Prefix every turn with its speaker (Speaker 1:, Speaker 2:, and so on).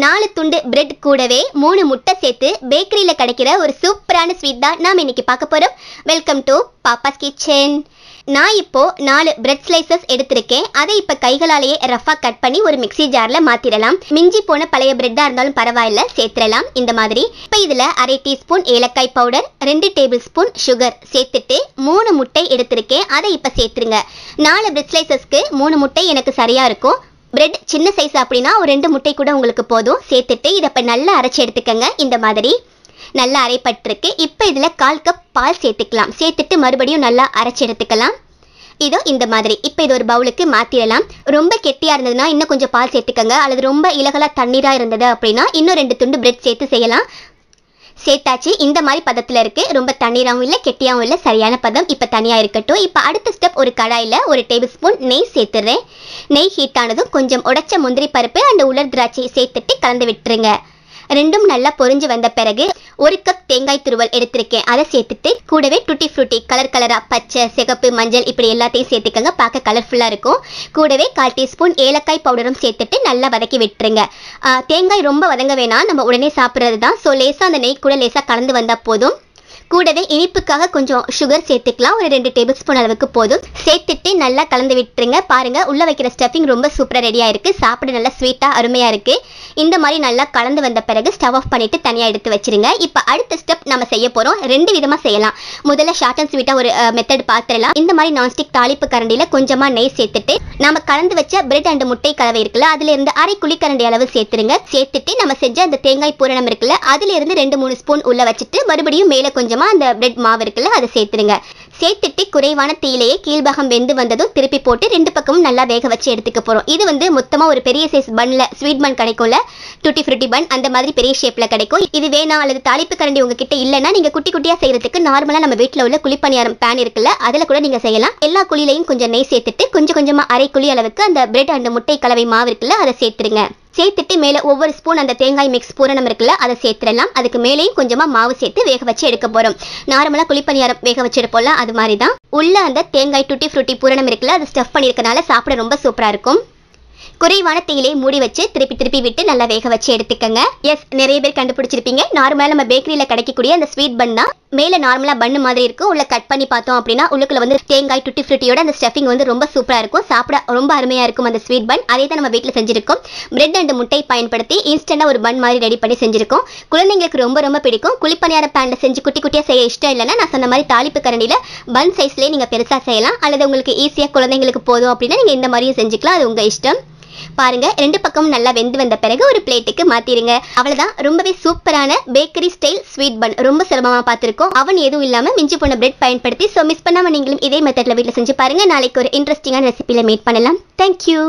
Speaker 1: 4 துண்டு பிரெட் கூடவே 3 முட்டை சேர்த்து பேக்கரியில கிடைக்கிற ஒரு சூப்பரான ஸ்வீட் தான் நாம இன்னைக்கு பார்க்க போறோம். Welcome to papa's kitchen. நான் இப்போ 4 பிரெட் ஸ்லைசஸ் எடுத்திருக்கேன். அதை இப்ப கைகளாலேயே ரஃபா கட் பண்ணி ஒரு மிக்ஸி ஜார்ல மாத்திரலாம். மிஞ்சி போன பழைய பிரெட்டா இருந்தாலும் பரவாயில்ல, சேர்த்துடலாம் இந்த மாதிரி. இப்போ இதுல 1/2 டீஸ்பூன் ஏலக்காய் பவுடர், 2 டேபிள் ஸ்பூன் சுகர் சேர்த்துட்டு 3 முட்டை எடுத்திருக்கேன். அதை இப்ப சேர்த்துருங்க. 4 பிரெட் ஸ்லைசஸ்க்கு 3 முட்டை எனக்கு சரியா இருக்கும். பிரெட் சின்ன சைஸ் அப்படின்னா ஒரு 2 முட்டை கூட உங்களுக்கு போதும். சேர்த்துட்டு இதை இப்போ நல்லா அரைச்சி எடுத்துக்கங்க. இந்த மாதிரி நல்லா அரைப்பட்டிருக்கு. இப்போ இதில் 1/4 கப் பால் சேர்த்துக்கலாம். சேர்த்துட்டு மறுபடியும் நல்லா அரைச்சி எடுத்துக்கலாம். இதோ இந்த மாதிரி. இப்போ இது ஒரு பவுலுக்கு மாற்றிடலாம். ரொம்ப கெட்டியாக இருந்ததுன்னா இன்னும் கொஞ்சம் பால் சேர்த்துக்கங்க. அல்லது ரொம்ப இலகலா தண்ணீராக இருந்தது அப்படின்னா இன்னும் 2 துண்டு பிரெட் சேர்த்து செய்யலாம். சேர்த்தாச்சு. இந்த மாதிரி பதத்தில் இருக்குது. ரொம்ப தண்ணீராகவும் இல்லை கெட்டியாகவும் இல்லை, சரியான பதம். இப்போ தனியாக இருக்கட்டும். இப்போ அடுத்த ஸ்டெப், ஒரு கடாயில் 1 டேபிள் ஸ்பூன் நெய் சேர்த்துடுறேன். நெய் ஹீட் ஆனதும் கொஞ்சம் உடைச்ச முந்திரி பருப்பு அண்ட் உலர் திராட்சை சேர்த்துட்டு கலந்து விட்டுருங்க. ரெண்டும் நல்லா பொரிஞ்சு வந்த பிறகு 1 கப் தேங்காய் துருவல் எடுத்திருக்கேன். அதை சேர்த்துட்டு கூடவே டுட்டி ஃப்ரூட்டி கலரா பச்சை, சிகப்பு, மஞ்சள் இப்படி எல்லாத்தையும் சேர்த்துக்கங்க. பார்க்க கலர்ஃபுல்லாக இருக்கும். கூடவே 1/4 டீஸ்பூன் ஏலக்காய் பவுடரும் சேர்த்துட்டு நல்லா வதக்கி விட்டுருங்க. தேங்காய் ரொம்ப வதங்க வேணாம், நம்ம உடனே சாப்பிட்றது தான். ஸோ லேசாக அந்த நெய் கூட லேசாக கலந்து வந்தால் போதும். கூடவே இனிப்புக்காக கொஞ்சம் சுகர் சேர்த்துக்கலாம். ஒரு 2 டேபிள் ஸ்பூன் அளவுக்கு போதும். சேர்த்துட்டு நல்லா கலந்து விட்டுருங்க. பாருங்க, உள்ள வைக்கிற ஸ்டஃபிங் ரொம்ப சூப்பராக ரெடியாக இருக்கு. சாப்பிட நல்லா ஸ்வீட்டாக அருமையாக இருக்கு. இந்த மாதிரி நல்லா கலந்து வந்த பிறகு ஸ்டவ் ஆஃப் பண்ணிட்டு தனியாக எடுத்து வச்சிருங்க. இப்போ அடுத்த ஸ்டெப் நம்ம செய்ய போகிறோம். 2 விதமாக செய்யலாம். முதல்ல ஷார்ட் அண்ட் ஸ்வீட்டாக ஒரு மெத்தட் பார்த்துடலாம். இந்த மாதிரி நான்ஸ்டிக் தாளிப்பு கரண்டியில் கொஞ்சமாக நெய் சேர்த்துட்டு நம்ம கலந்து வச்ச பிரெட் அண்ட் முட்டை கலவை இருக்குல்ல, அதுல இருந்து 1/2 குழிக்கரண்டி அளவு சேர்த்துருங்க. சேர்த்துட்டு நம்ம செஞ்ச அந்த தேங்காய் பூரணம் இருக்குல்ல, அதுல இருந்து 2-3 ஸ்பூன் உள்ள வச்சுட்டு மறுபடியும் மேலே கொஞ்சமா அந்த பிரெட் மாவு இருக்குல்ல, அதை சேர்த்துருங்க. சேர்த்துட்டு குறைவான தீயிலேயே கீழ்பாகம் வெந்து வந்ததும் திருப்பி போட்டு 2 பக்கமும் நல்லா வேக வச்சு எடுத்துக்க போறோம். இது வந்து மொத்தமா ஒரு பெரிய சைஸ் பன்ல, ஸ்வீட் பன் கிடைக்கும்ல, டூட்டி ஃப்ரூட்டி பன், அந்த மாதிரி பெரிய ஷேப்ல கிடைக்கும். இது வேணாம் அல்லது தாளிப்பு கரண்டி உங்ககிட்ட இல்லைன்னா நீங்க குட்டி குட்டியா செய்யறதுக்கு நார்மலா நம்ம வீட்டில் உள்ள குழிப்பணியாரம் பேன் இருக்குல்ல, அதுல கூட நீங்க செய்யலாம். எல்லா குழியிலையும் கொஞ்சம் நெய் சேர்த்துட்டு கொஞ்சம் கொஞ்சமா 1/2 குழி அளவுக்கு அந்த பிரெட் அண்ட் முட்டை கலவை மாவு இருக்குல்ல, அதை சேர்த்துருங்க. சேர்த்துட்டு மேலே ஒவ்வொரு ஸ்பூன் அந்த தேங்காய் மிக்ஸ் பூரணம் இருக்குல்ல, அதை சேர்த்துடலாம். அதுக்கு மேலேயும் கொஞ்சமா மாவு சேர்த்து வேக வச்சு எடுக்க போறோம். நார்மலா குழிப்பணியாரம் வேக வச்சு எடுப்போம்ல, அது மாதிரி தான். உள்ள அந்த தேங்காய் டூட்டி ஃப்ரூட்டி பூரணம் இருக்குல்ல, அதை ஸ்டஃப் பண்ணியிருக்கனால சாப்பிட ரொம்ப சூப்பரா இருக்கும். குறைவான தீயிலே மூடி வச்சு திருப்பி விட்டு நல்லா வேக வச்சு எடுத்துக்கங்க. எஸ், நிறைய பேர் கண்டுபிடிச்சிருப்பீங்க. நார்மலா நம்ம பேக்கரியில கிடைக்கக்கூடிய அந்த ஸ்வீட் பன் தான். மேல நார்மலா பன்னு மாதிரி இருக்கும். உள்ள கட் பண்ணி பார்த்தோம் அப்படின்னா உள்ளுக்குள்ள வந்து தேங்காய் டூட்டி ஃப்ரூட்டியோட அந்த ஸ்டஃபிங் வந்து ரொம்ப சூப்பரா இருக்கும். சாப்பிட ரொம்ப அருமையா இருக்கும் அந்த ஸ்வீட் பன். அதே தான் நம்ம வீட்டில் செஞ்சிருக்கோம். பிரெட் அண்ட் முட்டை பயன்படுத்தி இன்ஸ்டன்டா ஒரு பன் மாதிரி ரெடி பண்ணி செஞ்சிருக்கோம். குழந்தைங்களுக்கு ரொம்ப பிடிக்கும். குழிப்பணியார பேன்ல செஞ்சு குட்டி குட்டியா செய்ய இஷ்டம் இல்லைன்னா நான் சொன்ன மாதிரி தாளிப்பு கரண்டியில பன் சைஸ்லேயே நீங்க பெருசா செய்யலாம். அல்லது உங்களுக்கு ஈஸியா குழந்தைங்களுக்கு போதும் அப்படின்னா நீங்க இந்த மாதிரியும் செஞ்சுக்கலாம். அது உங்க இஷ்டம். பாருங்க, 2 பக்கமும் நல்லா வெந்து வந்த பிறகு ஒரு பிளேட்டுக்கு மாத்திருங்க. அவ்வளவுதான். ரொம்பவே சூப்பரான பேக்கரி ஸ்டைல் ஸ்வீட் பன். ரொம்ப சுலபமா பார்த்திருக்கோம். அவன் எதுவும் இல்லாம மிஞ்சி போன பிரெட் பயன்படுத்தி. சோ மிஸ் பண்ணாம நீங்களும் இதே மெத்தட்ல வீட்டில் செஞ்சு பாருங்க. நாளைக்கு ஒரு இன்ட்ரெஸ்டிங்கான ரெசிபியில மீட் பண்ணலாம். தேங்க்யூ.